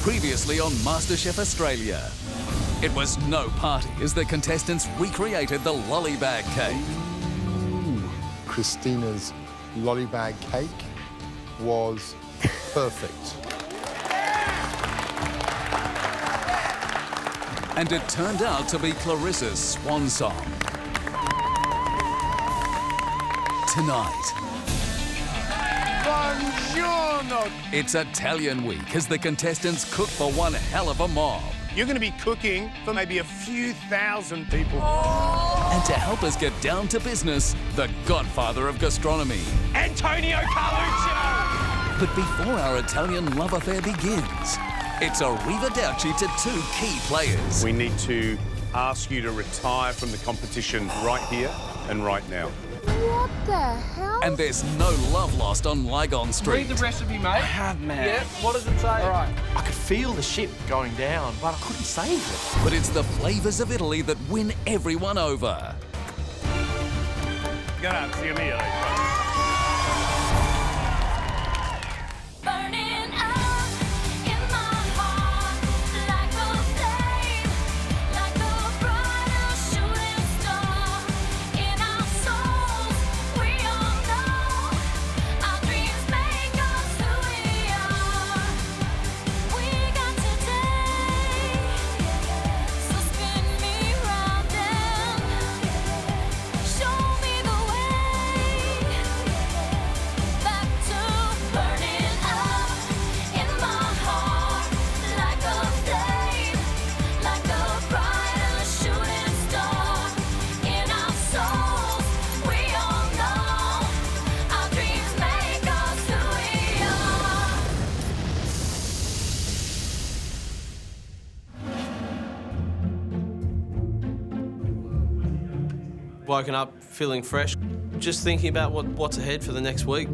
Previously on MasterChef Australia. It was no party as the contestants recreated the lollybag cake. Ooh, Christina's lollybag cake was perfect. And it turned out to be Clarissa's swan song. Tonight, Buongiorno! it's Italian week as the contestants cook for one hell of a mob. You're going to be cooking for maybe a few thousand people. And to help us get down to business, the godfather of gastronomy. Antonio Carluccio! But before our Italian love affair begins, it's arrivederci to two key players. We need to ask you to retire from the competition right here and right now. What the hell? And there's no love lost on Lygon Street. Read the recipe, mate. I have, man. Yeah, what does it say? All right. I could feel the ship going down, but I couldn't save it. But it's the flavours of Italy that win everyone over. Grazie mille. Woken up feeling fresh, just thinking about what's ahead for the next week.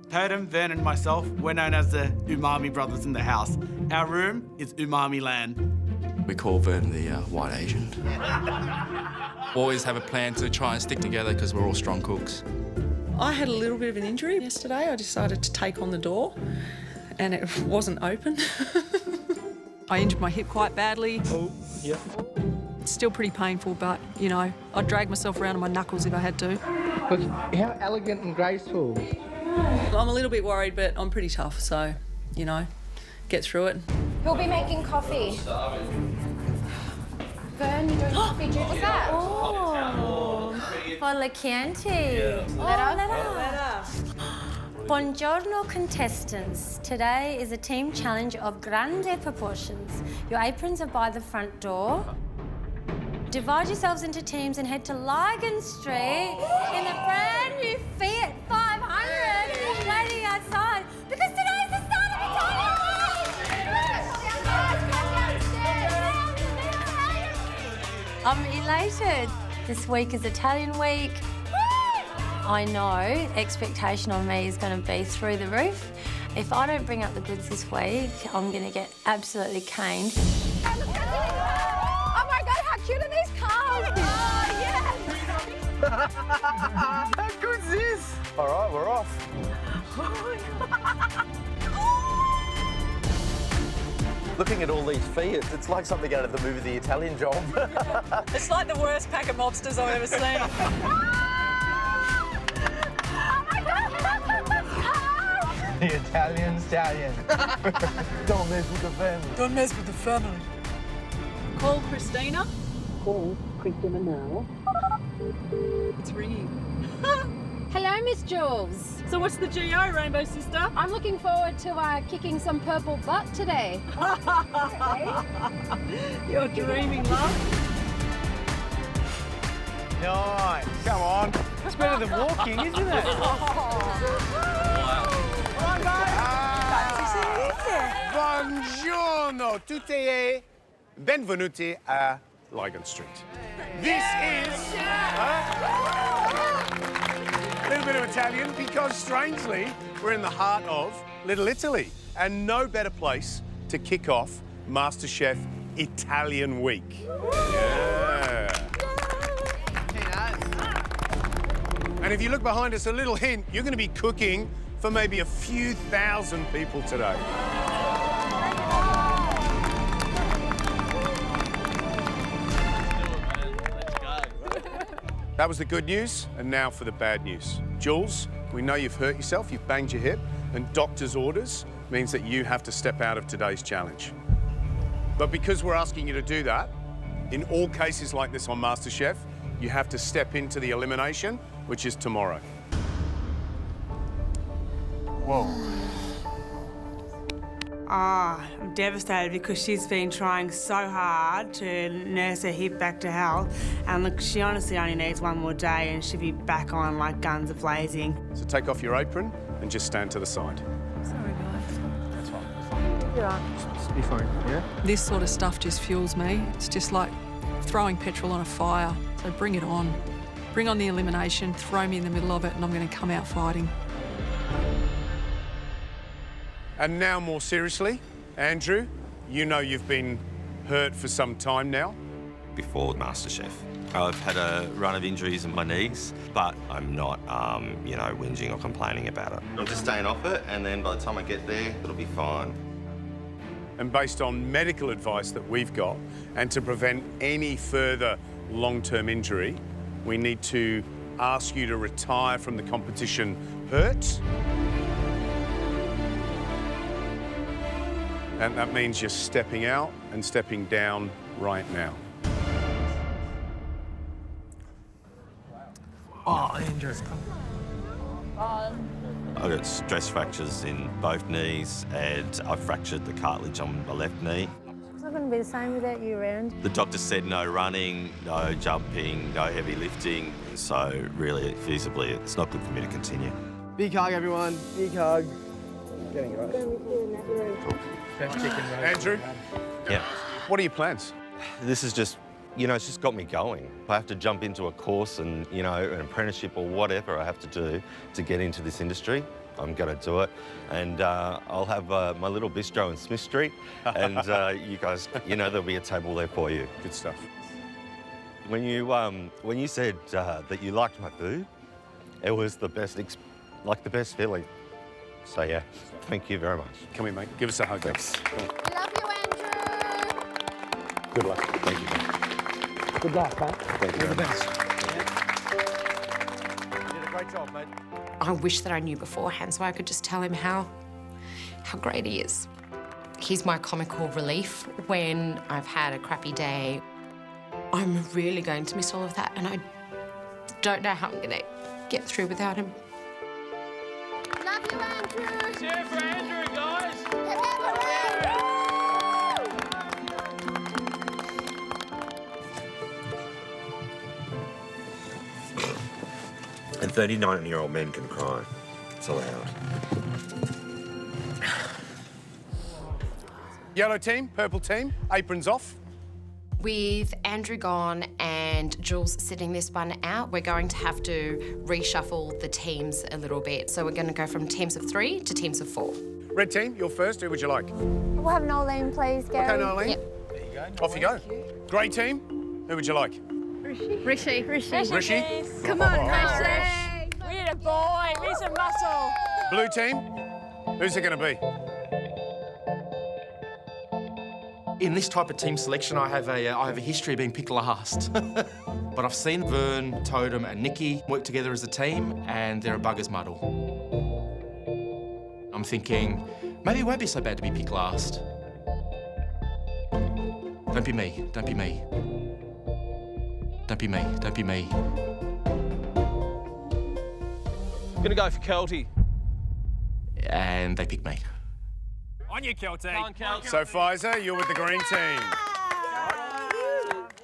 Tatum, Vern and myself, we're known as the Umami brothers in the house. Our room is Umami land. We call Vern the white Asian. Always have a plan to try and stick together because we're all strong cooks. I had a little bit of an injury yesterday. I decided to take on the door and it wasn't open. I injured my hip quite badly. Oh, yeah. It's still pretty painful, but, you know, I'd drag myself around on my knuckles if I had to. But how elegant and graceful. I'm a little bit worried, but I'm pretty tough, so, you know, get through it. Who'll be making coffee? Vern, you're doing coffee. Jules, what's that? Oh, for La Chianti. Letter. Buongiorno, contestants. Today is a team challenge of grande proportions. Your aprons are by the front door. Divide yourselves into teams and head to Lygon Street in a brand new Fiat 500 waiting outside because today is the start of Italian week! I'm elated. This week is Italian week. I know expectation on me is going to be through the roof. If I don't bring up the goods this week, I'm going to get absolutely caned. Oh my God, how cute are these cars? Oh, yes! How good is this? All right, we're off. Looking at all these Fiats, it's like something out of the movie The Italian Job. It's like the worst pack of mobsters I've ever seen. The Italian stallion. Don't mess with the family. Don't mess with the family. Call Christina. Call Christina now. It's ringing. Hello, Miss Jules. So what's the GO, Rainbow Sister? I'm looking forward to kicking some purple butt today. You're dreaming, love. Nice. Come on. It's better than walking, isn't it? Buongiorno tutti e benvenuti a Lygon Street. This is a little bit of Italian because, strangely, we're in the heart of Little Italy and no better place to kick off MasterChef Italian Week. Yeah. And if you look behind us, a little hint, you're going to be cooking for maybe a few thousand people today. That was the good news, and now for the bad news. Jules, we know you've hurt yourself, you've banged your hip, and doctor's orders means that you have to step out of today's challenge. But because we're asking you to do that, in all cases like this on MasterChef, you have to step into the elimination, which is tomorrow. Whoa. I'm devastated because she's been trying so hard to nurse her hip back to health, and look, she honestly only needs one more day and she'll be back on like guns a-blazing. So take off your apron and just stand to the side. Sorry, guys. That's fine. You're right. Just be fine, yeah? This sort of stuff just fuels me. It's just like throwing petrol on a fire. So bring it on. Bring on the elimination, throw me in the middle of it, and I'm going to come out fighting. And now, more seriously, Andrew, you know you've been hurt for some time now. Before MasterChef, I've had a run of injuries in my knees, but I'm not, you know, whinging or complaining about it. I'm just staying off it, and then by the time I get there, it'll be fine. And based on medical advice that we've got, and to prevent any further long-term injury, we need to ask you to retire from the competition hurt. And that means you're stepping out and stepping down right now. Oh, Andrew. I've got stress fractures in both knees, and I've fractured the cartilage on my left knee. It's not going to be the same without you around. The doctor said no running, no jumping, no heavy lifting, so really, feasibly, it's not good for me to continue. Big hug, everyone. Big hug. Getting it right. Andrew, Yeah. what are your plans? This is just, you know, it's just got me going. I have to jump into a course and, you know, an apprenticeship or whatever I have to do to get into this industry. I'm going to do it. And I'll have my little bistro in Smith Street. And you guys, you know, there'll be a table there for you. Good stuff. When you said that you liked my food, it was the best, the best feeling. So, yeah, thank you very much. Come here, mate. Give us a hug. Thanks. I love you, Andrew. Good luck. Thank you. Good luck, mate. Thank you very much. You did a great job, mate. I wish that I knew beforehand so I could just tell him how great he is. He's my comical relief when I've had a crappy day. I'm really going to miss all of that, and I don't know how I'm going to get through without him. Love you, Andrew. Cheer for Andrew, guys. And 39-year-old men can cry. It's allowed. Yellow team, purple team, aprons off. With Andrew gone and Jules sitting this one out, we're going to have to reshuffle the teams a little bit. So we're going to go from teams of 3 to teams of 4. Red team, you're first. Who would you like? We'll have Nolene, please, Gary. Okay, Nolene. Yep. There you go. Off you go. Grey team, who would you like? Rishi. Rishi? Come on, Oh. Rishi. We need a boy, we need some muscle. Blue team, who's it going to be? In this type of team selection, I have a history of being picked last. But I've seen Vern, Totem and Nikki work together as a team, and they're a bugger's muddle. I'm thinking, maybe it won't be so bad to be picked last. Don't be me, don't be me. Don't be me, don't be me. I'm gonna go for Kelty. And they picked me. On you, Kelty. Come on, Kelty. So, Pfizer, you're with the green team.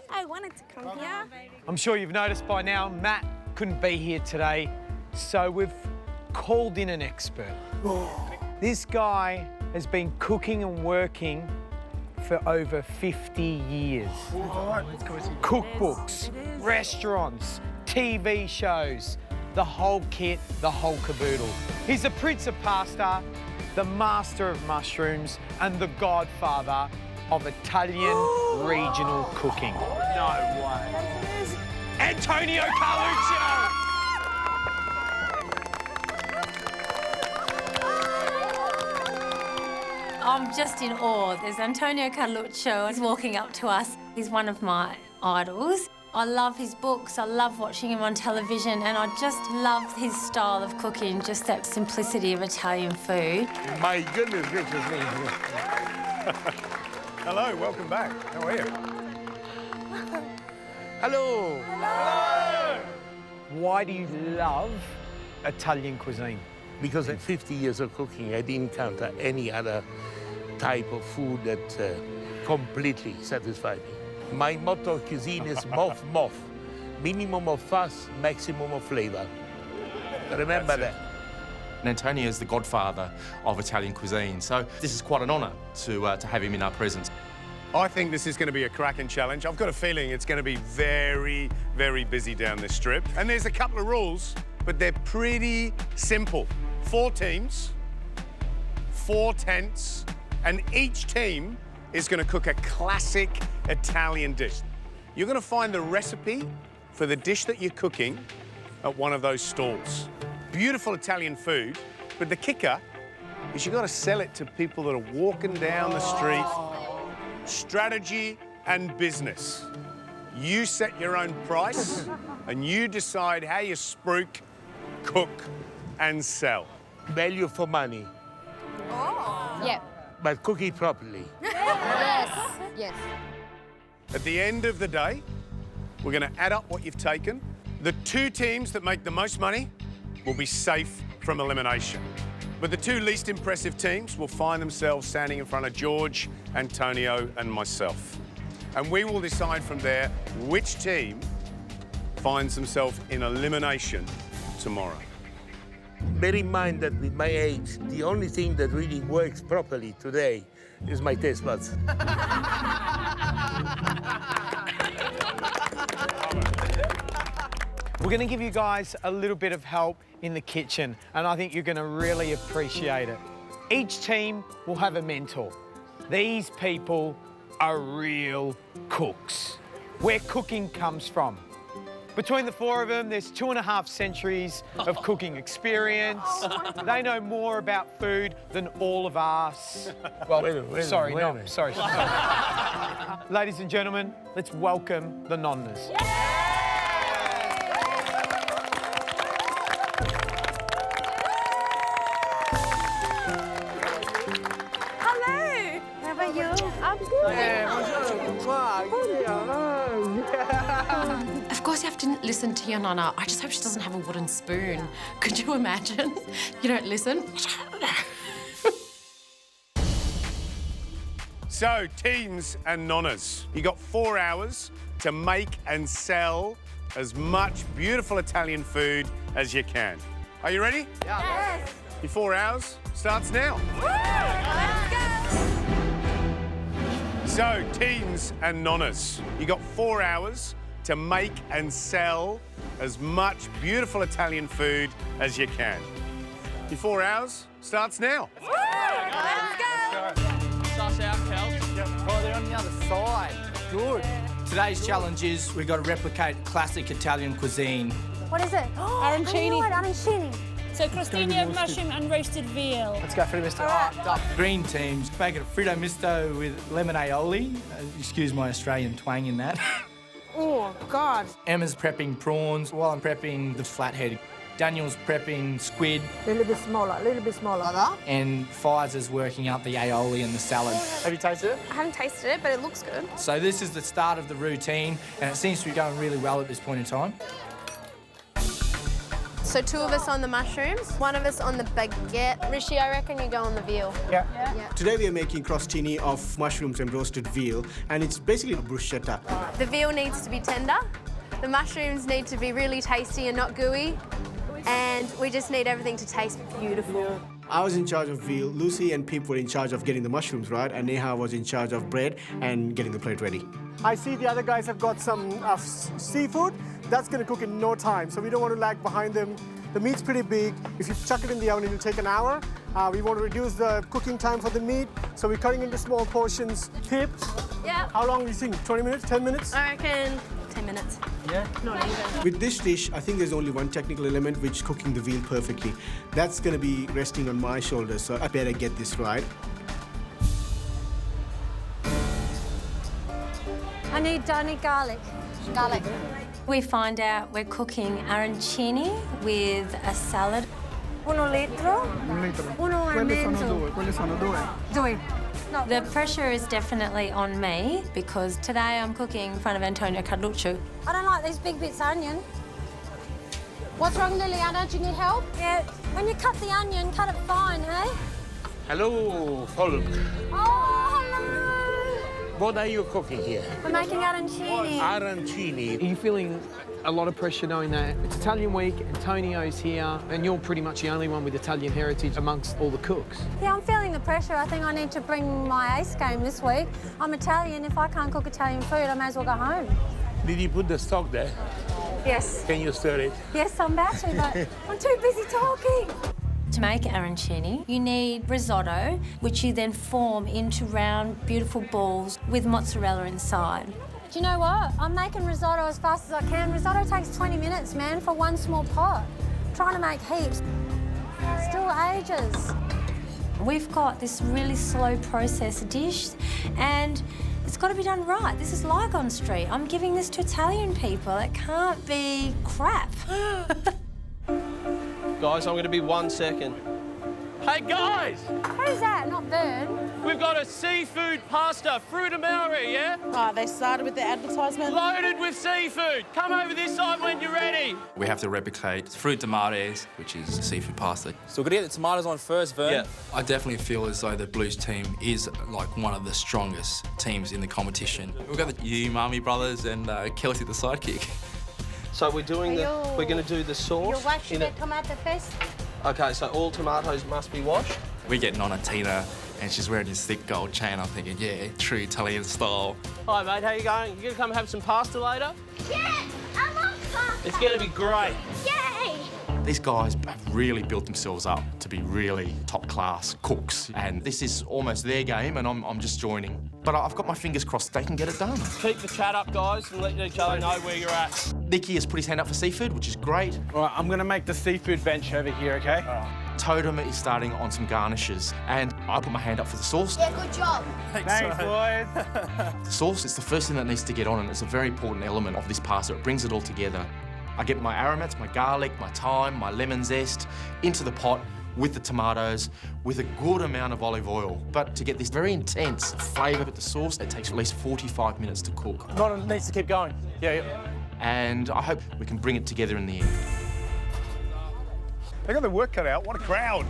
I wanted to come here. I'm sure you've noticed by now, Matt couldn't be here today, so we've called in an expert. This guy has been cooking and working for over 50 years. Cookbooks, restaurants, TV shows, the whole kit, the whole caboodle. He's the Prince of Pasta, the master of mushrooms, and the godfather of Italian regional cooking. No way. Antonio Carluccio! I'm just in awe. There's Antonio Carluccio. He's walking up to us. He's one of my idols. I love his books, I love watching him on television, and I just love his style of cooking, just that simplicity of Italian food. My goodness gracious me. Hello, welcome back. How are you? Hello. Hello. Why do you love Italian cuisine? Because in 50 years of cooking, I didn't encounter any other type of food that completely satisfied me. My motto of cuisine is MOF. Minimum of fuss, maximum of flavor. Remember that. And Antonio is the godfather of Italian cuisine, so this is quite an honour to have him in our presence. I think this is going to be a cracking challenge. I've got a feeling it's going to be very, very busy down this strip. And there's a couple of rules, but they're pretty simple. 4 teams, 4 tents, and each team is going to cook a classic Italian dish. You're going to find the recipe for the dish that you're cooking at one of those stalls. Beautiful Italian food, but the kicker is you've got to sell it to people that are walking down the street. Strategy and business. You set your own price and you decide how you spruik, cook and sell. Value for money. Yeah. But cook it properly. Yes. Yes. At the end of the day, we're going to add up what you've taken. The 2 teams that make the most money will be safe from elimination. But the 2 least impressive teams will find themselves standing in front of George, Antonio and myself. And we will decide from there which team finds themselves in elimination tomorrow. Bear in mind that with my age, the only thing that really works properly today is my taste buds. We're going to give you guys a little bit of help in the kitchen, and I think you're going to really appreciate it. Each team will have a mentor. These people are real cooks, where cooking comes from. Between the 4 of them, there's 2.5 centuries of cooking experience. They know more about food than all of us. Well, sorry. Ladies and gentlemen, let's welcome the nonnas. Hello, how are you? I'm good. Of course you have to listen to your nonna. I just hope she doesn't have a wooden spoon. Could you imagine? You don't listen? So, teams and nonnas, you got 4 hours to make and sell as much beautiful Italian food as you can. Are you ready? Yes. Your 4 hours starts now. Let's go. So, teams and nonnas, you got 4 hours to make and sell as much beautiful Italian food as you can. Your 4 hours starts now. Let's go. Suss out, Kel. Yep. Oh, they're on the other side. Good. Today's challenge is we've got to replicate classic Italian cuisine. What is it? Arancini. Arancini. So crostini of mushroom and roasted veal. Let's go for the Misto. Green teams, make it a Fritto Misto with lemon aioli. Excuse my Australian twang in that. Oh, God. Emma's prepping prawns while I'm prepping the flathead. Daniel's prepping squid. A little bit smaller, Like that? And Fies is working up the aioli and the salad. Have you tasted it? I haven't tasted it, but it looks good. So this is the start of the routine, and it seems to be going really well at this point in time. So 2 of us on the mushrooms, 1 of us on the baguette. Rishi, I reckon you go on the veal. Yeah. Today we are making crostini of mushrooms and roasted veal, and it's basically a bruschetta. The veal needs to be tender. The mushrooms need to be really tasty and not gooey. And we just need everything to taste beautiful. I was in charge of veal, Lucy and Pip were in charge of getting the mushrooms right, and Neha was in charge of bread and getting the plate ready. I see the other guys have got some seafood. That's going to cook in no time, so we don't want to lag behind them. The meat's pretty big. If you chuck it in the oven, it'll take an hour. We want to reduce the cooking time for the meat, so we're cutting into small portions. Pip? Yeah. How long do you think? 20 minutes? 10 minutes? I reckon 10 minutes. Yeah? Not even. With this dish, I think there's only one technical element which is cooking the veal perfectly. That's going to be resting on my shoulders, so I better get this right. I need garlic. Garlic. We find out we're cooking arancini with a salad. 1 litro. 1 e mezzo. Quelle sono due. Due. No. The pressure is definitely on me because today I'm cooking in front of Antonio Carluccio. I don't like these big bits of onion. What's wrong, Liliana? Do you need help? Yeah. When you cut the onion, cut it fine, hey? Hello, folk. Oh, hello. What are you cooking here? We're making arancini. Arancini. Are you feeling a lot of pressure knowing that it's Italian week, Antonio's here, and you're pretty much the only one with Italian heritage amongst all the cooks? Yeah, I'm feeling the pressure. I think I need to bring my ace game this week. I'm Italian. If I can't cook Italian food, I may as well go home. Did you put the stock there? Yes. Can you stir it? Yes, I'm about to, but I'm too busy talking. To make arancini, you need risotto, which you then form into round, beautiful balls with mozzarella inside. Do you know what? I'm making risotto as fast as I can. Risotto takes 20 minutes, man, for one small pot. I'm trying to make heaps. Still ages. We've got this really slow process dish, and it's got to be done right. This is Lygon Street. I'm giving this to Italian people. It can't be crap. Guys, I'm going to be 1 second. Hey, guys! Who's that? Not Vern. We've got a seafood pasta, Fritto, yeah? Oh, they started with the advertisement. Loaded with seafood. Come over this side when you're ready. We have to replicate fruit tomatoes, which is seafood pasta. So we're going to get the tomatoes on first, Vern. Yeah. I definitely feel as though the Blues team is like one of the strongest teams in the competition. We've got the Umami brothers and Kelsey the sidekick. So we're doing we're going to do the sauce. You're washing the tomato first? Okay, so all tomatoes must be washed. We're getting on a Tina and she's wearing this thick gold chain. I'm thinking, yeah, true Italian style. Hi, mate, how you going? You going to come have some pasta later? Yeah, I love pasta. It's going to be great. Yay! These guys have really built themselves up to be really top-class cooks, and this is almost their game, and I'm just joining. But I've got my fingers crossed they can get it done. Keep the chat up, guys, and let each other know where you're at. Nicky has put his hand up for seafood, which is great. All right, I'm going to make the seafood bench over here, OK? Totem is starting on some garnishes, and I put my hand up for the sauce. Yeah, good job. Thanks, boys. The sauce is the first thing that needs to get on, and it's a very important element of this pasta. It brings it all together. I get my aromats, my garlic, my thyme, my lemon zest into the pot with the tomatoes, with a good amount of olive oil. But to get this very intense flavour with the sauce, it takes at least 45 minutes to cook. It needs to keep going. Yeah. And I hope we can bring it together in the end. They got their work cut out. What a crowd.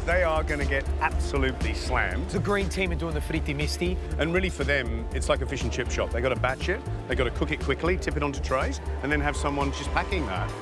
They are going to get absolutely slammed. The green team are doing the fritti misti. And really for them, it's like a fish and chip shop. They got to batch it, they got to cook it quickly, tip it onto trays, and then have someone just packing that.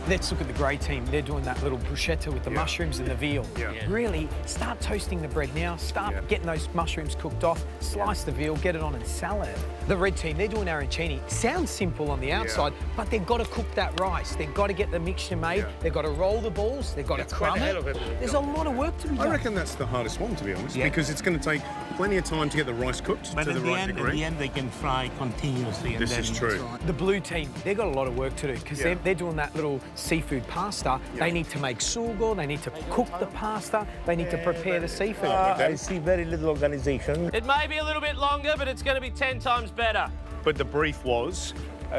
Let's look at the grey team. They're doing that little bruschetta with the mushrooms and the veal. Really, start toasting the bread now. Start getting those mushrooms cooked off. Slice the veal, get it on in salad. The red team, they're doing arancini. Sounds simple on the outside, but they've got to cook that rice. They've got to get the mixture made. They've got to roll the balls. They've got to crumb it. There's a lot of work to be done. I reckon that's the hardest one, to be honest, because it's going to take plenty of time to get the rice cooked But to the right degree. At the end, they can fry continuously. This is true. The blue team, they've got a lot of work to do because they're doing that little seafood pasta. They need to make sugo, they need to cook the pasta, they need to prepare the seafood. I see very little organization. It may be a little bit longer, but it's going to be 10 times better. But the brief was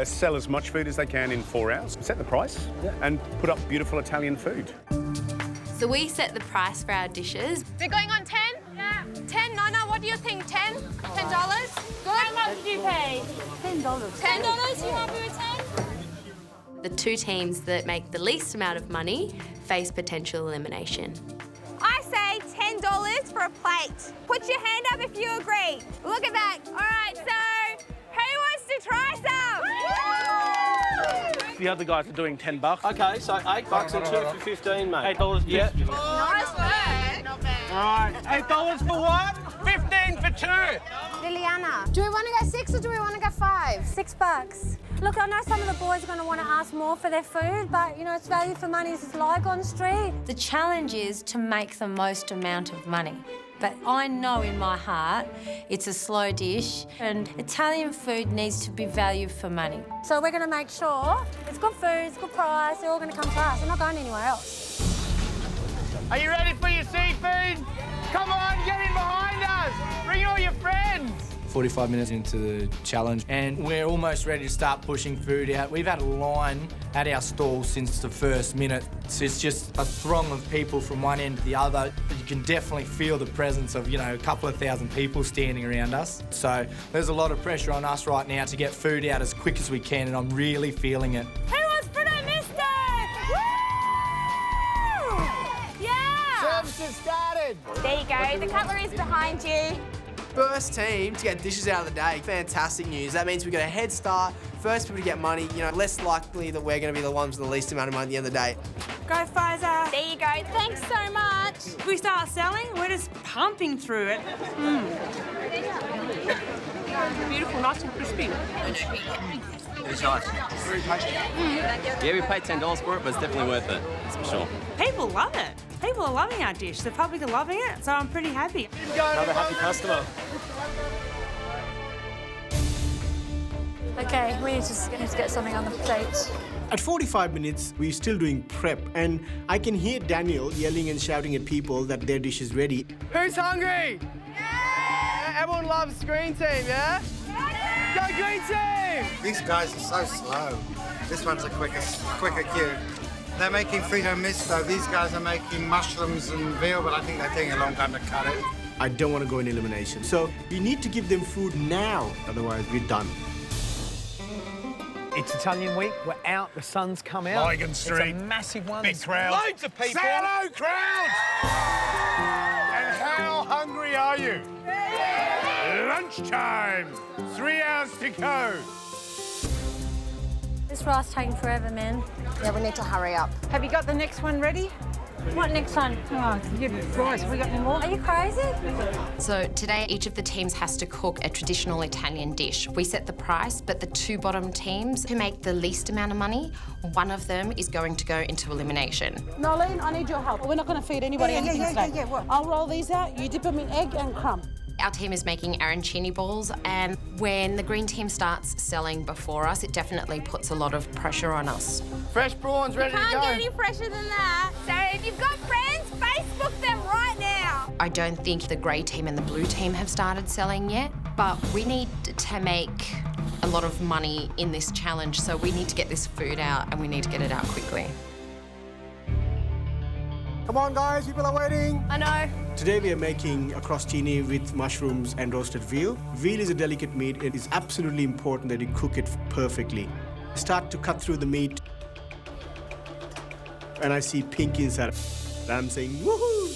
sell as much food as they can in 4 hours, set the price, and put up beautiful Italian food. So we set the price for our dishes. They're going on 10? Yeah. 10? No, what do you think? 10? $10? Good? How much did you pay? $10. $10? You happy with 10? The two teams that make the least amount of money face potential elimination. I say $10 for a plate. Put your hand up if you agree. Look at that. All right, so who wants to try some? The other guys are doing $10. Okay, so $8 and 2 for 15, mate. $8. Yeah. Nice work. Not bad. All right, $8 for one, 15 for two. Liliana, do we want to go 6 or do we want to go 5? $6. Look, I know some of the boys are going to want to ask more for their food, but, you know, it's value for money. This is Lygon Street. The challenge is to make the most amount of money. But I know in my heart it's a slow dish and Italian food needs to be value for money. So we're going to make sure it's good food, it's good price, they're all going to come to us. They're not going anywhere else. Are you ready for your seafood? Come on, get in behind us. Bring all your friends. 45 minutes into the challenge, and we're almost ready to start pushing food out. We've had a line at our stall since the first minute. So it's just a throng of people from one end to the other. You can definitely feel the presence of, you know, a couple of thousand people standing around us. So there's a lot of pressure on us right now to get food out as quick as we can, and I'm really feeling it. Who wants Fritto Misto? Woo! Yeah! Service has started. There you go. The cutlery's behind you. First team to get dishes out of the day. Fantastic news. That means we got a head start. First people to get money, you know, less likely that we're going to be the ones with the least amount of money at the end of the day. Go, Pfizer. There you go. Thanks so much. If we start selling, we're just pumping through it. Beautiful, nice and crispy. It's nice. Very tasty. Yeah, we paid $10 for it, but it's definitely worth it. That's for sure. People love it. People are loving our dish. The public are loving it, so I'm pretty happy. Another happy customer. Okay, we need to get something on the plate. At 45 minutes, we're still doing prep, and I can hear Daniel yelling and shouting at people that their dish is ready. Who's hungry? Yeah! Everyone loves green team, yeah? Go green team! These guys are so slow. This one's a quicker queue. They're making Fritto Misto. These guys are making mushrooms and veal, but I think they're taking a long time to cut it. I don't want to go in elimination. So we need to give them food now, otherwise we're done. It's Italian week. We're out. The sun's come out. Lygon Street. It's a massive one. Big crowd. Loads of people. Say hello, crowd! And how hungry are you? Lunchtime. 3 hours to go. This rice taking forever, man. Yeah, we need to hurry up. Have you got the next one ready? What next one? Oh, yeah, Christ, we got any more? Are you crazy? So today, each of the teams has to cook a traditional Italian dish. We set the price, but the two bottom teams who make the least amount of money, one of them is going to go into elimination. Nolene, I need your help. We're not going to feed anybody anything today. What? I'll roll these out. You dip them in egg and crumb. Our team is making arancini balls, and when the green team starts selling before us, it definitely puts a lot of pressure on us. Fresh prawns ready to go. Can't get any fresher than that. So if you've got friends, Facebook them right now. I don't think the grey team and the blue team have started selling yet, but we need to make a lot of money in this challenge, so we need to get this food out and we need to get it out quickly. Come on, guys, people are waiting. I know. Today we are making a crostini with mushrooms and roasted veal. Veal is a delicate meat. It is absolutely important that you cook it perfectly. Start to cut through the meat. And I see pink inside. And I'm saying, woohoo!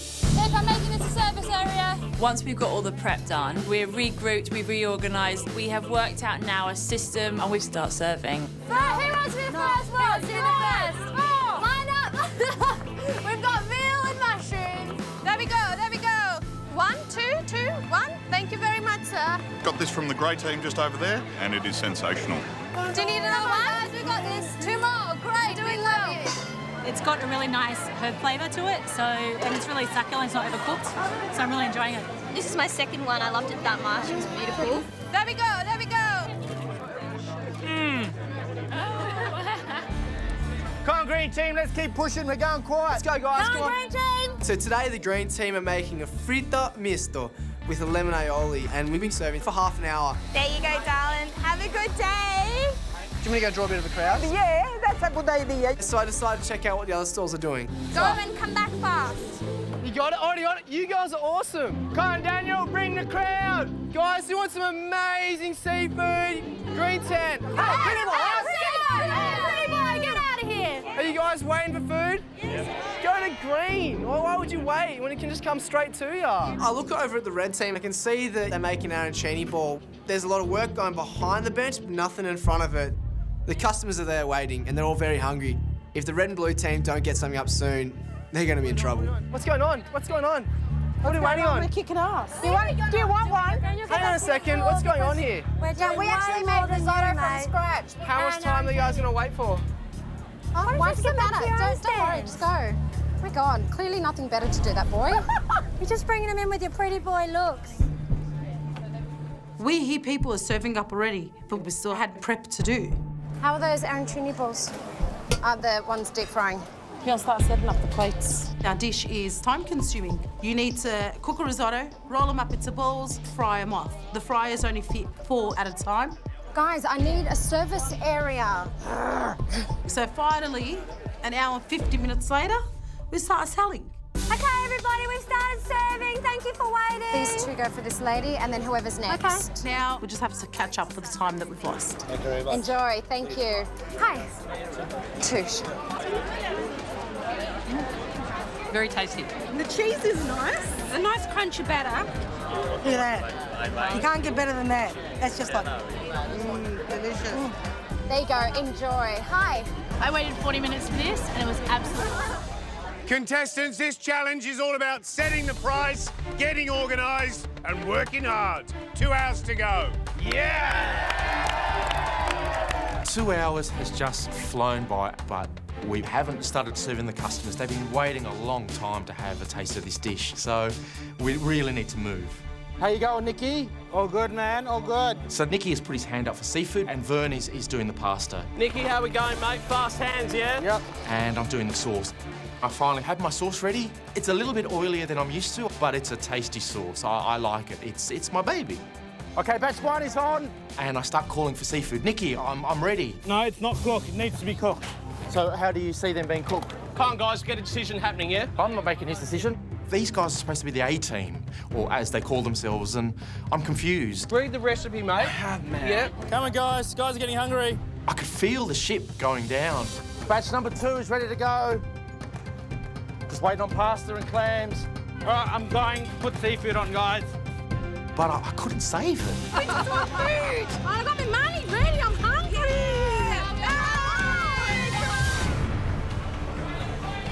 If I'm making this a service area. Once we've got all the prep done, we're regrouped, we've reorganised, we have worked out now a system, and we start serving. Who wants to be the first one? Do the first. Oh. Line up. We've got veal and mushrooms. There we go, there we go. 1, 2, 2, 1. Thank you very much, sir. Got this from the grey team just over there, and it is sensational. Do you need another one? Guys, we got this. 2 more. Great. Doing well. It's got a really nice herb flavour to it, and it's really succulent, it's not overcooked, so I'm really enjoying it. This is my second one. I loved it that much. It was beautiful. There we go, there we go. Come on, green team, let's keep pushing. We're going quiet. Let's go, guys. Come on, green team. So today the green team are making a Fritto Misto with a lemon aioli, and we've been serving for half an hour. There you go, darling. Have a good day. Do you want me to go draw a bit of a crowd? Yeah, that's a good idea. So I decided to check out what the other stalls are doing. Go and come back fast. You got it? Already got it? You guys are awesome. Come on, Daniel, bring the crowd. Guys, who wants some amazing seafood? Green tent. Hey, pretty boy, get out of here. Are you guys waiting for food? Yes. Go to green. Why would you wait when it can just come straight to you? I look over at the red team. I can see that they're making an arancini ball. There's a lot of work going behind the bench, but nothing in front of it. The customers are there waiting, and they're all very hungry. If the red and blue team don't get something up soon, they're going to be in trouble. What's going on? What's going on? What are we waiting on? We're kicking ass. Do you want one? Hang on a second. What's going on here? We actually made risotto from scratch. How much time are you guys going to wait for? Oh, why does it matter? Don't worry, just go. Oh my God, clearly nothing better to do, that boy. You're just bringing him in with your pretty boy looks. We hear people are serving up already, but we still had prep to do. How are those arancini balls? The ones deep frying. We'll start setting up the plates. Our dish is time-consuming. You need to cook a risotto, roll them up into balls, fry them off. The fryers only fit 4 at a time. Guys, I need a service area. So finally, an hour and 50 minutes later, we start selling. Okay, everybody, we've started serving. Thank you for waiting. These two go for this lady, and then whoever's next. Okay. Now, we'll just have to catch up for the time that we've lost. Thank you very much. Enjoy, thank you. Hi. Touche. Very tasty. The cheese is nice. A nice crunchy batter. Look at that. You can't get better than that. That's just like, delicious. There you go, enjoy. Hi. I waited 40 minutes for this and it was absolutely... Contestants, this challenge is all about setting the price, getting organised and working hard. 2 hours to go. Yeah! 2 hours has just flown by, but we haven't started serving the customers. They've been waiting a long time to have a taste of this dish, so we really need to move. How you going, Nicky? All good, man, all good. So Nicky has put his hand up for seafood and Vern is doing the pasta. Nicky, how we going, mate? Fast hands, yeah? Yep. And I'm doing the sauce. I finally have my sauce ready. It's a little bit oilier than I'm used to, but it's a tasty sauce. I like it. It's my baby. Okay, batch 1 is on. And I start calling for seafood. Nicky, I'm ready. No, it's not cooked. It needs to be cooked. So how do you see them being cooked? Come on, guys, get a decision happening, yeah? I'm not making his decision. These guys are supposed to be the A-team, or as they call themselves, and I'm confused. Read the recipe, mate. Ah, man. Yeah. Come on, guys. Guys are getting hungry. I could feel the ship going down. Batch number 2 is ready to go. Just waiting on pasta and clams. All right, I'm going. Put seafood on, guys. But I couldn't save it. I just want food. I got my money ready. I'm hungry.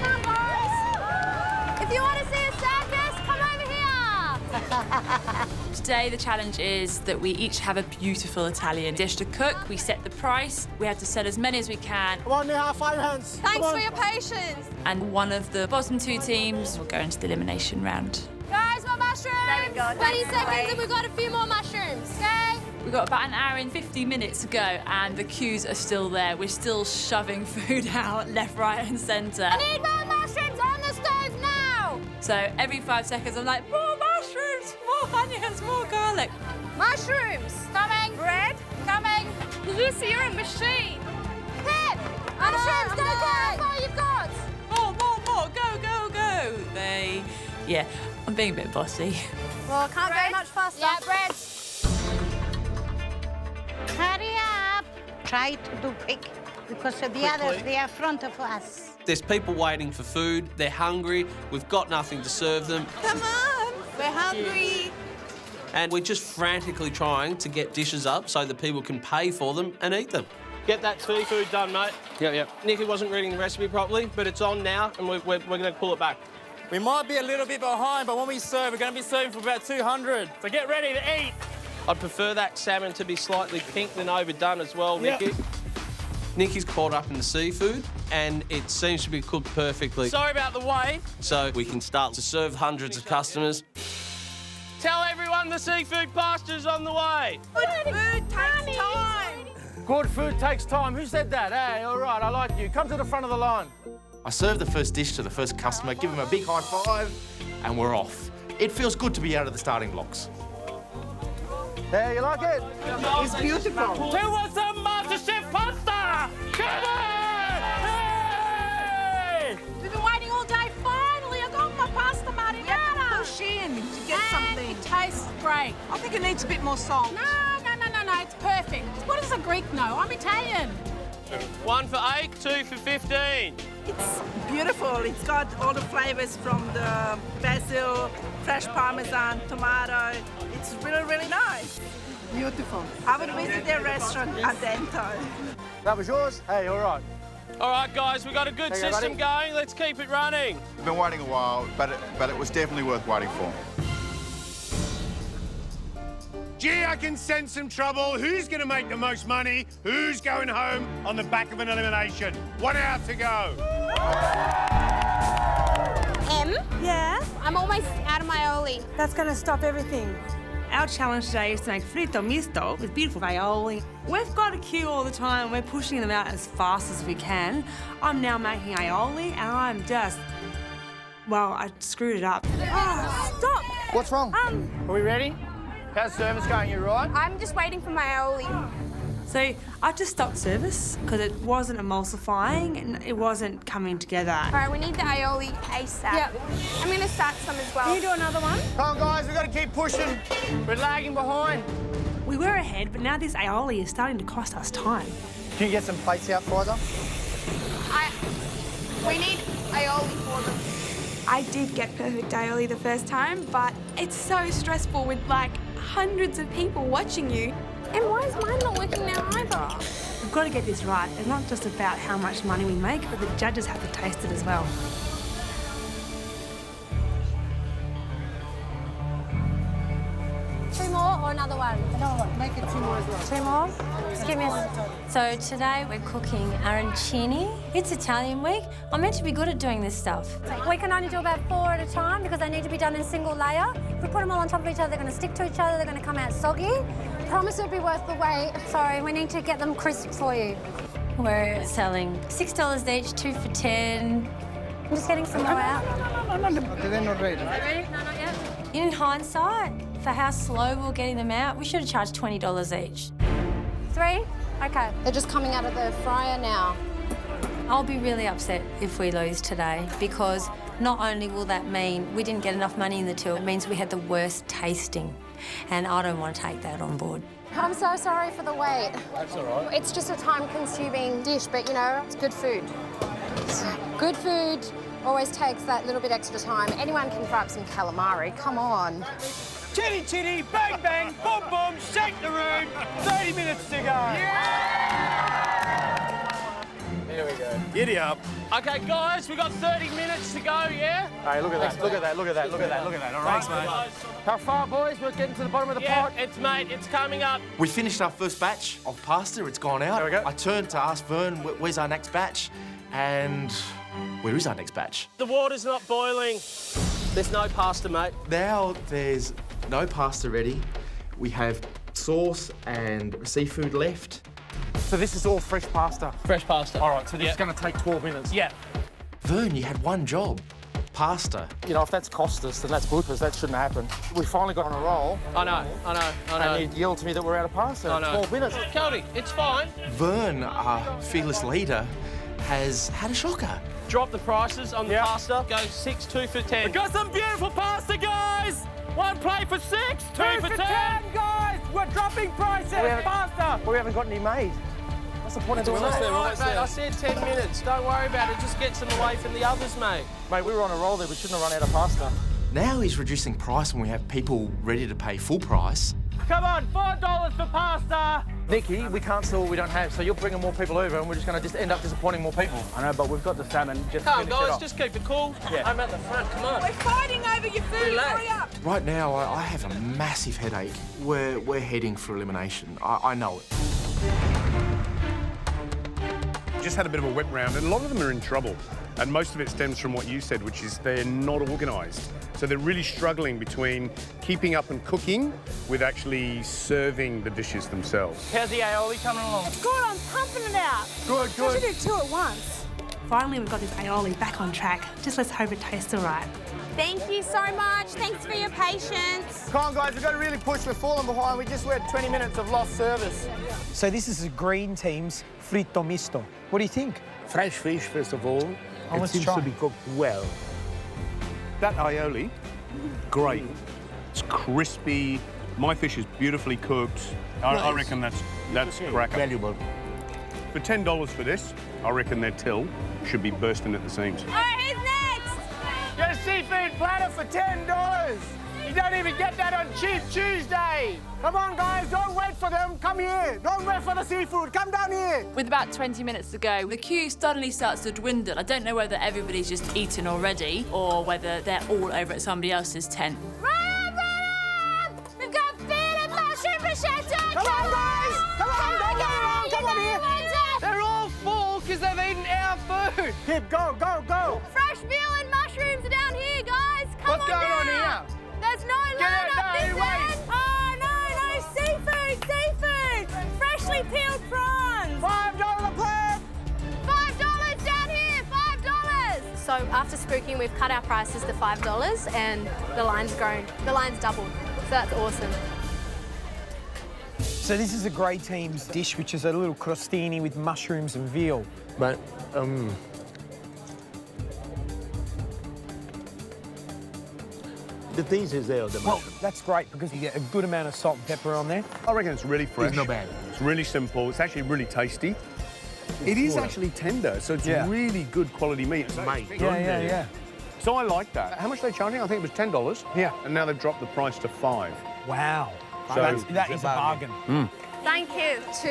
Come on, boys. If you want to see a circus, come over here. Today the challenge is that we each have a beautiful Italian dish to cook. We set the price. We have to sell as many as we can. Come on, Neha, 5 hands. Thanks for your patience. And one of the bottom 2 teams will go into the elimination round. Guys, more mushrooms. There we go. 20 seconds and we've got a few more mushrooms, okay? We've got about an hour and 50 minutes to go and the queues are still there. We're still shoving food out left, right and centre. I need more mushrooms on the stove now. So every 5 seconds I'm like, more mushrooms, more onions, more garlic. Mushrooms. Coming. Bread. Coming. Lucy, you're a machine. Pip. Mushrooms, go, go. How far you've got? More, go. Yeah, I'm being a bit bossy. Well, can't go much faster. Yeah, bread. Hurry up. Try to do quick, because the others, they are in front of us. There's people waiting for food. They're hungry. We've got nothing to serve them. Come on. We're hungry. And we're just frantically trying to get dishes up so that people can pay for them and eat them. Get that seafood done, mate. Yep. Nicky wasn't reading the recipe properly, but it's on now, and we're going to pull it back. We might be a little bit behind, but when we serve, we're going to be serving for about 200. So get ready to eat. I'd prefer that salmon to be slightly pink than overdone as well, Nicky. Yep. Nicky's caught up in the seafood, and it seems to be cooked perfectly. Sorry about the wait. So we can start to serve hundreds of customers. Tell everyone the seafood pasta's on the way. Good food takes time. Good food takes time. Who said that? Hey, all right, I like you. Come to the front of the line. I serve the first dish to the first customer, give him a big high five, and we're off. It feels good to be out of the starting blocks. Hey, you like it? It's beautiful. Who wants some MasterChef pasta? Come on! Hey! We've been waiting all day. Finally, I got my pasta marinara. Push in to get something. It tastes great. I think it needs a bit more salt. No, it's perfect. What does a Greek know? I'm Italian. 1 for 8, 2 for 15. It's beautiful. It's got all the flavors from the basil, fresh parmesan, tomato. It's really, really nice. Beautiful. I would visit their restaurant at Dento. That was yours? Hey, all right. All right, guys, we've got a good system going. Let's keep it running. We've been waiting a while, but it was definitely worth waiting for. Gee, I can sense some trouble. Who's going to make the most money? Who's going home on the back of an elimination? 1 hour to go. Yeah? I'm almost out of my aioli. That's going to stop everything. Our challenge today is to make Fritto Misto with beautiful aioli. We've got a queue all the time. We're pushing them out as fast as we can. I'm now making aioli and I'm just... Well, I screwed it up. Oh, stop! What's wrong? Are we ready? How's service going? You right? I'm just waiting for my aioli. So I just stopped service because it wasn't emulsifying and it wasn't coming together. All right, we need the aioli ASAP. Yep. I'm going to start some as well. Can you do another one? Come on, guys, we've got to keep pushing. We're lagging behind. We were ahead, but now this aioli is starting to cost us time. Can you get some plates out for them? We need aioli for them. I did get perfect aioli the first time, but it's so stressful with like hundreds of people watching you. And why is mine not working now either? We've got to get this right. It's not just about how much money we make, but the judges have to taste it as well. Two more or another one? Another one. Make it 2 more as well. 2 more? Just give me a... So today we're cooking arancini. It's Italian week. I'm meant to be good at doing this stuff. We can only do about 4 at a time because they need to be done in single layer. If we put them all on top of each other, they're going to stick to each other, they're going to come out soggy. Promise it'll be worth the wait. Sorry, we need to get them crisp for you. We're selling $6 each, 2 for $10. I'm just getting some more out. No. Okay, they're not ready. Ready? No, not yet. In hindsight, for how slow we were getting them out, we should have charged $20 each. 3? Okay. They're just coming out of the fryer now. I'll be really upset if we lose today because not only will that mean we didn't get enough money in the till, it means we had the worst tasting. And I don't want to take that on board. I'm so sorry for the wait. That's all right. It's just a time-consuming dish, but, you know, it's good food. Good food always takes that little bit extra time. Anyone can fry up some calamari. Come on. Chitty, chitty, bang, bang, boom, boom, shake the room. 30 minutes to go. Yeah! Here we go. Giddy up. Okay, guys, we've got 30 minutes to go, yeah? Hey, look at that, look at that, look at that, look at that, look at that. All right, Thanks, mate. How far, boys? We're getting to the bottom of the pot. Mate, it's coming up. We finished our first batch of pasta. It's gone out. There we go. I turned to ask Vern, where's our next batch? And where is our next batch? The water's not boiling. There's no pasta, mate. Now there's no pasta ready. We have sauce and seafood left. So this is all fresh pasta? Fresh pasta. All right, so this is going to take 12 minutes? Yeah. Vern, you had one job. Pasta. You know, if that's cost us, then that's bloopers. That shouldn't happen. We finally got on a roll. I know. And you yelled to me that we're out of pasta. I know. 12 minutes. Cody, it's fine. Vern, our fearless leader, has had a shocker. Drop the prices on the pasta. Go 6, 2 for 10. We got some beautiful pasta, guys! 1 plate for 6, 2 for 10, guys! We're dropping prices! Pasta! We haven't got any made. What's the point of doing that? Mate, I said 10 minutes. Don't worry about it. Just get some away from the others, mate. Mate, we were on a roll there. We shouldn't have run out of pasta. Now he's reducing price when we have people ready to pay full price. Come on, $4 for pasta! Nikki, we can't sell what we don't have, so you're bringing more people over and we're just going to end up disappointing more people. I know, but we've got the salmon. Just come on, finish it guys, off. just keep it cool. Yeah. I'm at the front, come on. We're fighting over your food, hurry up! Right now, I have a massive headache. We're heading for elimination. I know it. Just had a bit of a whip round, and a lot of them are in trouble. And most of it stems from what you said, which is they're not organised. So they're really struggling between keeping up and cooking with actually serving the dishes themselves. How's the aioli coming along? Good, I'm pumping it out. Good, good. I should do 2 at once. Finally, we've got this aioli back on track. Just let's hope it tastes all right. Thank you so much. Thanks for your patience. Come on, guys, we've got to really push. We're falling behind. We just had 20 minutes of lost service. So this is the green team's Fritto Misto. What do you think? Fresh fish, first of all. It seems to be cooked well. That aioli, great. It's crispy. My fish is beautifully cooked. I reckon that's cracker. Valuable. For $10 for this, I reckon their till should be bursting at the seams. All right, who's next? Get a seafood platter for $10. You don't even get that on Cheap Tuesday. Come on, guys, don't wait for them. Come here. Don't wait for the seafood. Come down here. With about 20 minutes to go, the queue suddenly starts to dwindle. I don't know whether everybody's just eaten already or whether they're all over at somebody else's tent. Run up! We've got beer and mushroom bruschetta! Come on, guys! Come on, come on here! They're all full because they've eaten our food. Kip, go, go, go! Fresh veal and mushrooms are down here, guys. Come What's going on here? There's no line up this end. Oh, cooking, we've cut our prices to $5 and the line's grown. The line's doubled, so that's awesome. So this is a grey team's dish, which is a little crostini with mushrooms and veal. But, the taste is there, the mushroom. That's great because you get a good amount of salt and pepper on there. I reckon it's really fresh. It's not bad. It's really simple. It's actually really tasty. It is actually tender, so it's really good quality meat. It's Yeah. So I like that. How much are they charging? I think it was $10. Yeah. And now they've dropped the price to $5. Wow. So that is a bargain. Thank you. 2.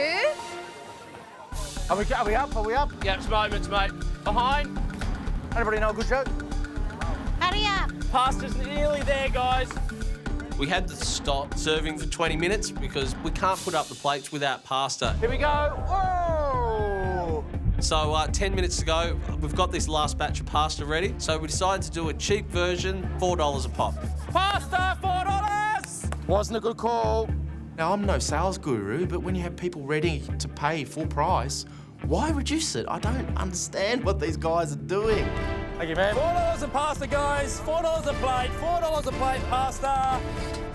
Are we up? Are we up? Yeah, it's moments, mate. Behind. Anybody know a good joke? Hurry up. Pasta's nearly there, guys. We had to stop serving for 20 minutes because we can't put up the plates without pasta. Here we go. Whoa! So 10 minutes to go, we've got this last batch of pasta ready. So we decided to do a cheap version, $4 a pop. Pasta, $4! Wasn't a good call. Now, I'm no sales guru, but when you have people ready to pay full price, why reduce it? I don't understand what these guys are doing. Thank you, man. $4 a pasta, guys. $4 a plate. $4 a plate pasta.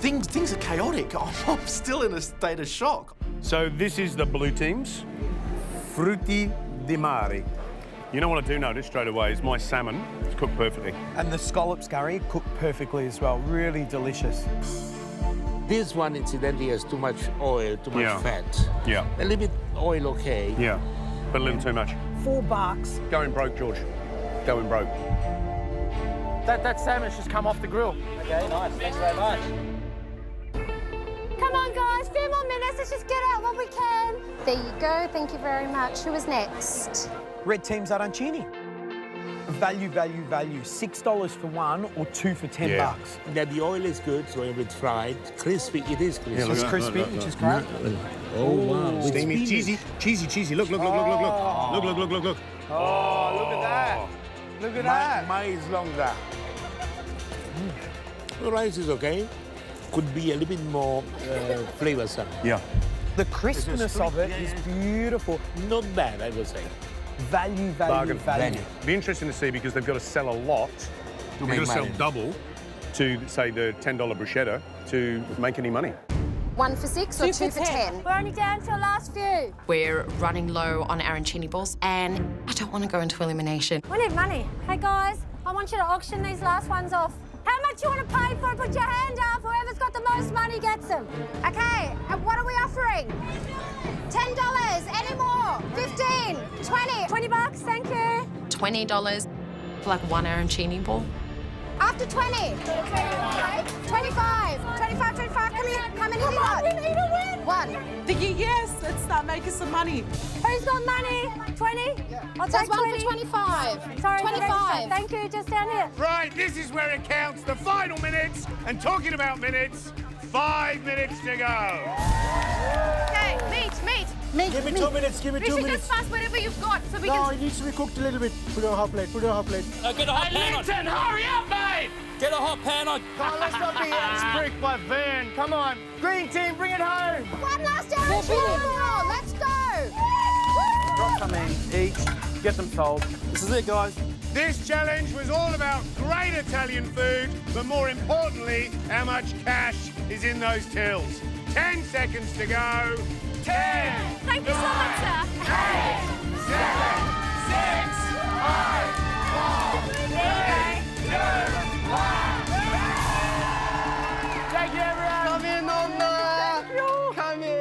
Things are chaotic. I'm still in a state of shock. So this is the blue team's frutti di mare. You know what I do notice straight away is my salmon is cooked perfectly. And the scallops, Gary, cooked perfectly as well. Really delicious. This one, incidentally, has too much oil, too much fat. Yeah. A little bit oil, okay. Yeah, but a little too much. $4. Going broke, George. Going broke. That salmon's just come off the grill. Okay, nice. Thanks very much. Come on, guys, 2 more minutes. Let's just get out what we can. There you go. Thank you very much. Who is next? Red team's Arancini. Value, value, value. $6 for one or 2 for $10. Now, the oil is good, so when it's fried, crispy, it is crispy. Yeah, it's crispy, which is great. Oh, wow. Steamy, cheesy. Look. Look. Oh, look at that. Look at that. Mine is longer. The rice is okay. Could be a little bit more flavoursome. Yeah. The crispness of it is beautiful. Not bad, I would say. Value, value, value. Be interesting to see because they've got to sell a lot. They've got to sell double to, say, the $10 bruschetta to make any money. 1 for 6 or 2 for 10? We're only down to the last few. We're running low on arancini balls and I don't want to go into elimination. We need money. Hey, guys, I want you to auction these last ones off. How much you want to pay for it? Put your hand up. Whoever's got the most money gets them. Okay, and what are we offering? $10. Any more? 15, 20. 20 bucks, thank you. $20 for like one arancini ball. After 20. 25. 25. Come in. Come on, we need a win. 1. Yes, let's start making some money. Who's got money? 20? I'll take 1 20. for 25. Sorry, 25. Thank you, just down here. Right, this is where it counts, the final minutes. And talking about minutes, 5 minutes to go. Okay, meat. Give me 2 minutes, give me 2 We should minutes. just pass whatever you've got so we No, can... it needs to be cooked a little bit. Put it on a hot plate. Get a hot pan on. Linton, hurry up, mate! Get a hot pan on. Come on, let's not be outstripped by Vern. Come on. Green team, bring it home. One last arancini. Let's go. Drop some in each. Get them sold. This is it, guys. This challenge was all about great Italian food, but more importantly, how much cash is in those tills. 10 seconds to go. 10. Thank you so much, sir. 8, 7, 6, 5, 4, 3, 2, 1. Thank you, everyone. Come in, Nonna. Thank you. Come in.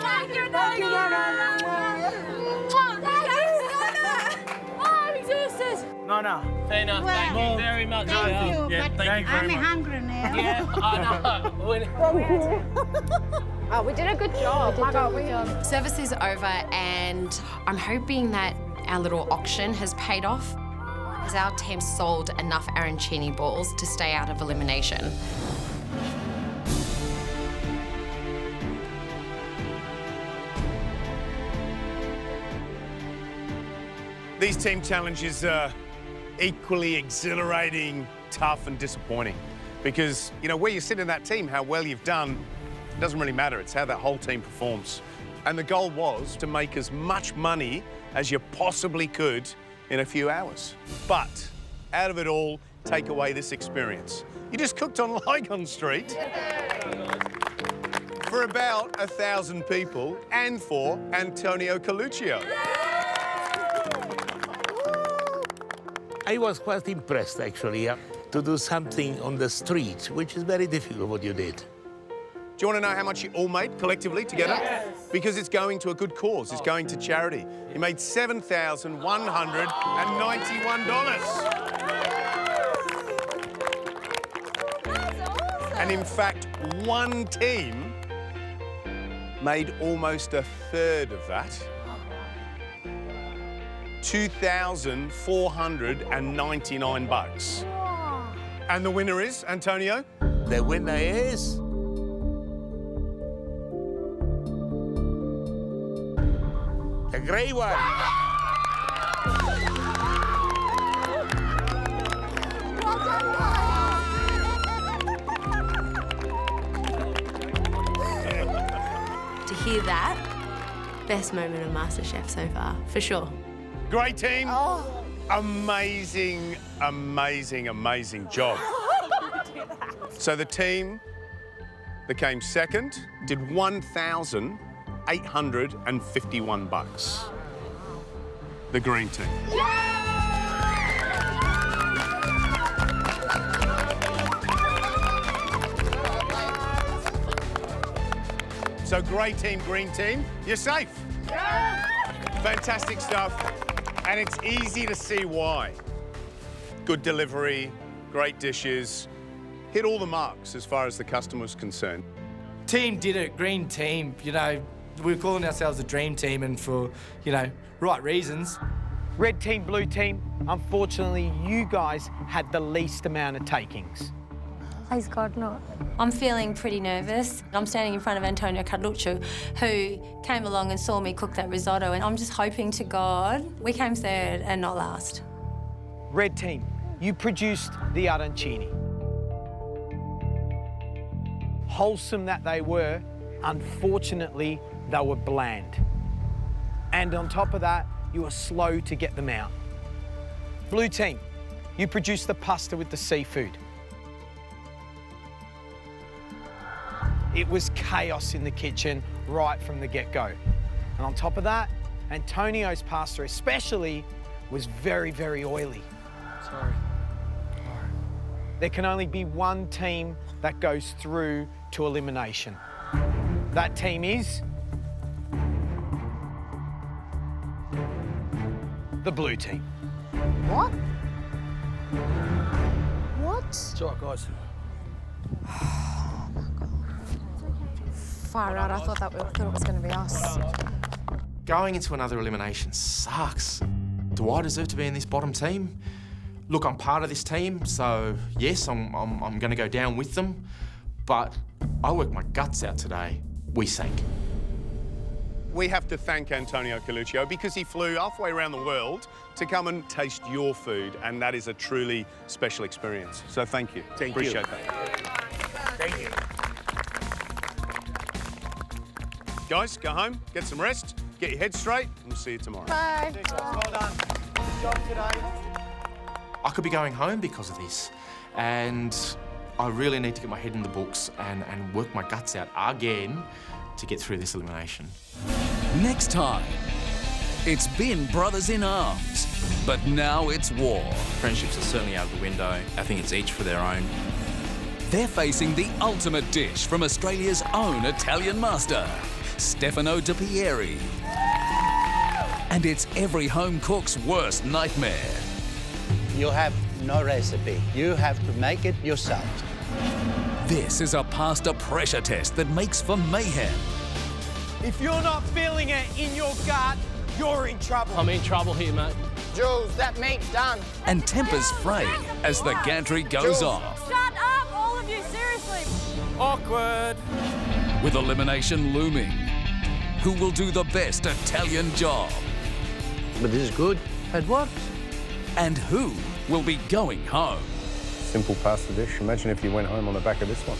Thank you, Nonna. Oh, I'm exhausted. Nonna. Tina, thank you very much. Thank you, Yeah, but thank you I'm very much. hungry now. Yeah, I know. Oh, we did a good job. My God, Service is over and I'm hoping that our little auction has paid off as our team sold enough arancini balls to stay out of elimination. These team challenges are equally exhilarating, tough and disappointing. Because, you know, where you sit in that team, how well you've done, it doesn't really matter. It's how that whole team performs. And the goal was to make as much money as you possibly could in a few hours. But out of it all, take away this experience. You just cooked on Lygon Street for about 1,000 people and for Antonio Carluccio. I was quite impressed, actually, to do something on the street, which is very difficult what you did. Do you want to know how much you all made collectively together? Yes. Because it's going to a good cause. It's going to charity. You made $7,191. And in fact, one team made almost a third of that. $2,499. And the winner is, Antonio? The winner is... the grey one. To hear that, best moment of MasterChef so far, for sure. Great team. Amazing, amazing, amazing job. So the team that came second did $1,851. The green team. So grey team, green team, you're safe. Fantastic stuff. And it's easy to see why. Good delivery, great dishes, hit all the marks as far as the customer's concerned. Team did it, green team. You know, we're calling ourselves a dream team and for, you know, right reasons. Red team, blue team, unfortunately, you guys had the least amount of takings. Please God, not. I'm feeling pretty nervous. I'm standing in front of Antonio Carluccio, who came along and saw me cook that risotto, and I'm just hoping to God we came third and not last. Red team, you produced the arancini. Wholesome that they were, unfortunately, they were bland. And on top of that, you were slow to get them out. Blue team, you produced the pasta with the seafood. It was chaos in the kitchen right from the get-go. And on top of that, Antonio's pasta especially was very, very oily. Sorry. There can only be one team that goes through to elimination. That team is... the blue team. What? What? It's all right, guys. Far out, I thought it was going to be us. Going into another elimination sucks. Do I deserve to be in this bottom team? Look, I'm part of this team, so yes, I'm going to go down with them, but I worked my guts out today. We sank. We have to thank Antonio Carluccio because he flew halfway around the world to come and taste your food, and that is a truly special experience. So thank you. Appreciate that. Thank you. Guys, go home, get some rest, get your head straight, and we'll see you tomorrow. Bye. Well done. Good job today. I could be going home because of this, and I really need to get my head in the books and work my guts out again to get through this elimination. Next time, it's been brothers in arms, but now it's war. Friendships are certainly out of the window. I think it's each for their own. They're facing the ultimate dish from Australia's own Italian master, Stefano Di Pieri. And it's every home cook's worst nightmare. You have no recipe. You have to make it yourself. This is a pasta pressure test that makes for mayhem. If you're not feeling it in your gut, you're in trouble. I'm in trouble here, mate. Jules, that meat's done. And tempers fray as the gantry goes off. Shut up, all of you, seriously. Awkward. With elimination looming, who will do the best Italian job? But this is good. It works. And who will be going home? Simple pasta dish. Imagine if you went home on the back of this one.